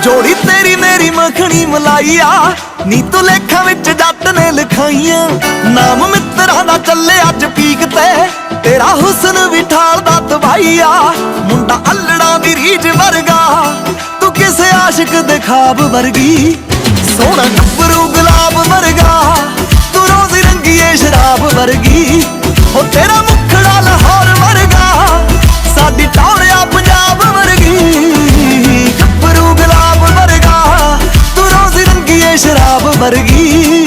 जोड़ी तेरी मेरी मखनी मलाई आ नी तू लेखा विच जट ने लिखाइया। नाम मित्रा दा चले अज पीक ते तेरा हुस्न भी ठालदा तबाहिया। मुंडा अल्लड़ा दी रीझ वर्गा तू किसे आशिक दे ख्वाब वर्गी। सोहना गब्बरू गुलाब वर्गा तू रोज़ रंगीए शराब वर्गी। हो तेरा मुखड़ा लाहौर वर्गा साडी टौरिया पंजाब वर्गी। गब्बरू गुलाब वर्गा तू रोज़ रंगीए शराब वर्गी।